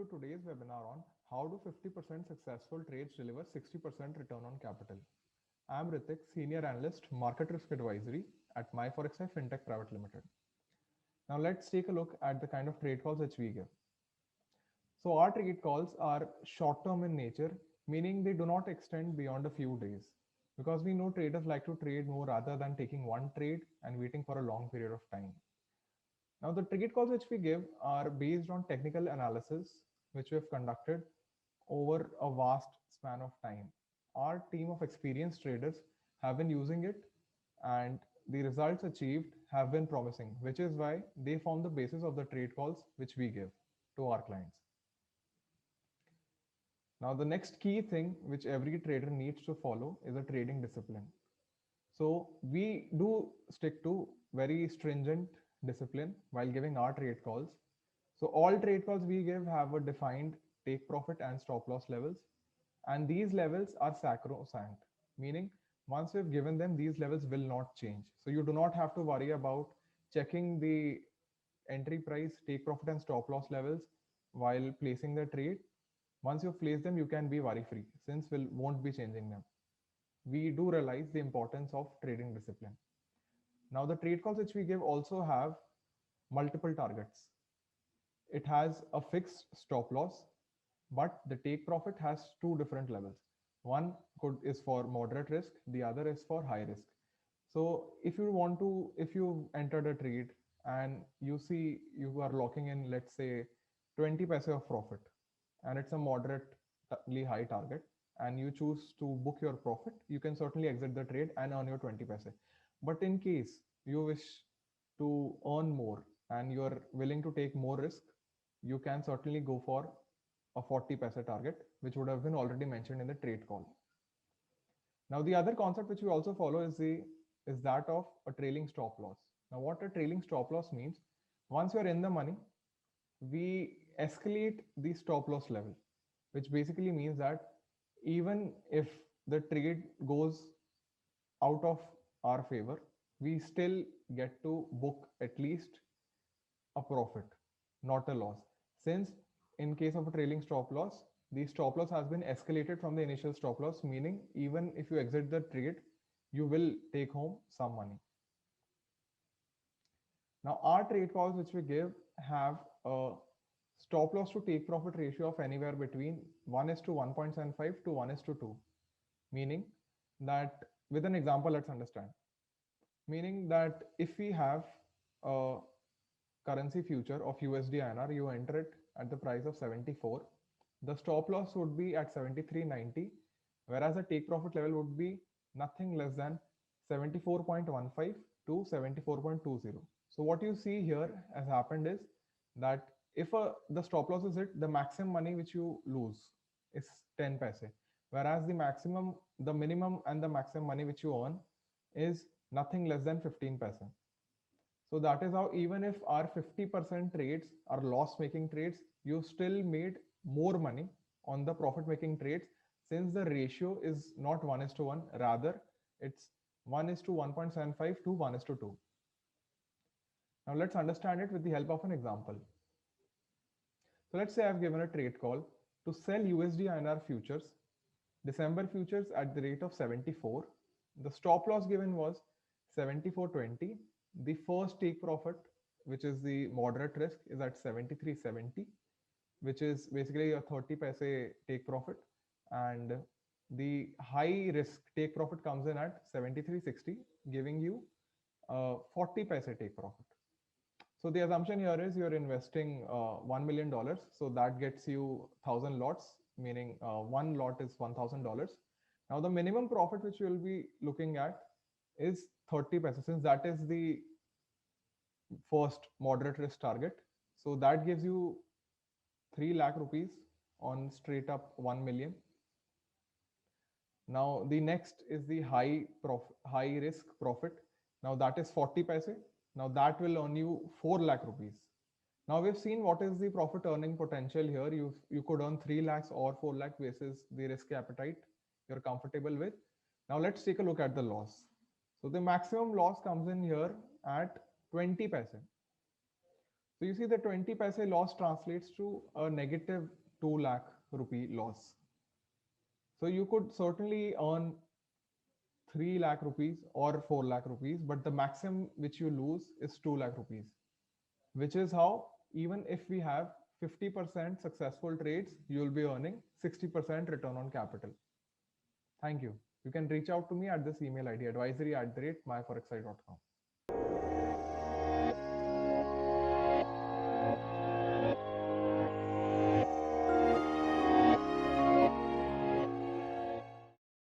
to today's webinar on how do 50% successful trades deliver 60% return on capital. I'm Ritik, Senior Analyst, Market Risk Advisory at MyForexi Fintech Private Limited. Now let's take a look at the kind of trade calls which we give. So our trade calls are short-term in nature, meaning they do not extend beyond a few days. Because we know traders like to trade more rather than taking one trade and waiting for a long period of time. Now, the trade calls which we give are based on technical analysis, which we have conducted over a vast span of time. Our team of experienced traders have been using it, and the results achieved have been promising, which is why they form the basis of the trade calls which we give to our clients. Now, the next key thing which every trader needs to follow is a trading discipline. So we do stick to very stringent discipline while giving our trade calls. So all trade calls we give have a defined take profit and stop loss levels. And these levels are sacrosanct, meaning once we've given them, these levels will not change. So you do not have to worry about checking the entry price, take profit and stop loss levels while placing the trade. Once you've placed them, you can be worry free since we won't be changing them. We do realize the importance of trading discipline. Now, the trade calls which we give also have multiple targets. It has a fixed stop loss, but the take profit has two different levels. One is for moderate risk, the other is for high risk. So if you entered a trade and you see you are locking in, let's say 20 paise of profit, and it's a moderately high target, and you choose to book your profit, you can certainly exit the trade and earn your 20 paise. But in case you wish to earn more and you're willing to take more risk, you can certainly go for a 40 paise target, which would have been already mentioned in the trade call. Now, the other concept which we also follow is that of a trailing stop loss. Now, what a trailing stop loss means, once you're in the money, we escalate the stop loss level, which basically means that even if the trade goes out of our favor, we still get to book at least a profit, not a loss. Since in case of a trailing stop loss, the stop loss has been escalated from the initial stop loss, meaning even if you exit the trade, you will take home some money. Now, our trade calls which we give have a stop loss to take profit ratio of anywhere between 1:1.75 to 1:2, meaning that with an example, let's understand. Meaning that if we have a currency future of USD INR, you enter it at the price of 74, the stop loss would be at 73.90, whereas the take profit level would be nothing less than 74.15 to 74.20. So what you see here has happened is that if the stop loss is hit, the maximum money which you lose is 10 paise, whereas the minimum and the maximum money which you earn is nothing less than 15 paise. So that is how, even if our 50% trades are loss-making trades, you still made more money on the profit-making trades, since the ratio is not 1:1, rather it's 1:1.75 to 1:2. Now let's understand it with the help of an example. So let's say I've given a trade call to sell USD INR futures, December futures at the rate of 74. The stop loss given was 74.20. The first take profit, which is the moderate risk, is at 73.70, which is basically a 30 paise take profit. And the high risk take profit comes in at 73.60, giving you 40 paise take profit. So the assumption here is you're investing $1 million. So that gets you 1,000 lots, meaning one lot is $1,000. Now the minimum profit which you will be looking at is 30 paise, since that is the first moderate risk target. So that gives you 3 lakh rupees on straight up 1 million. Now the next is the high risk profit. Now that is 40 paise. Now that will earn you 4 lakh rupees. Now we've seen what is the profit earning potential here. You could earn 3 lakhs or 4 lakh basis the risk appetite you're comfortable with. Now let's take a look at the loss. So the maximum loss comes in here at 20 paise. So you see the 20 paise loss translates to a negative 2 lakh rupee loss. So you could certainly earn 3 lakh rupees or 4 lakh rupees, but the maximum which you lose is 2 lakh rupees, which is how even if we have 50% successful trades, you'll be earning 60% return on capital. Thank you. You can reach out to me at this email ID advisory@myforexi.com.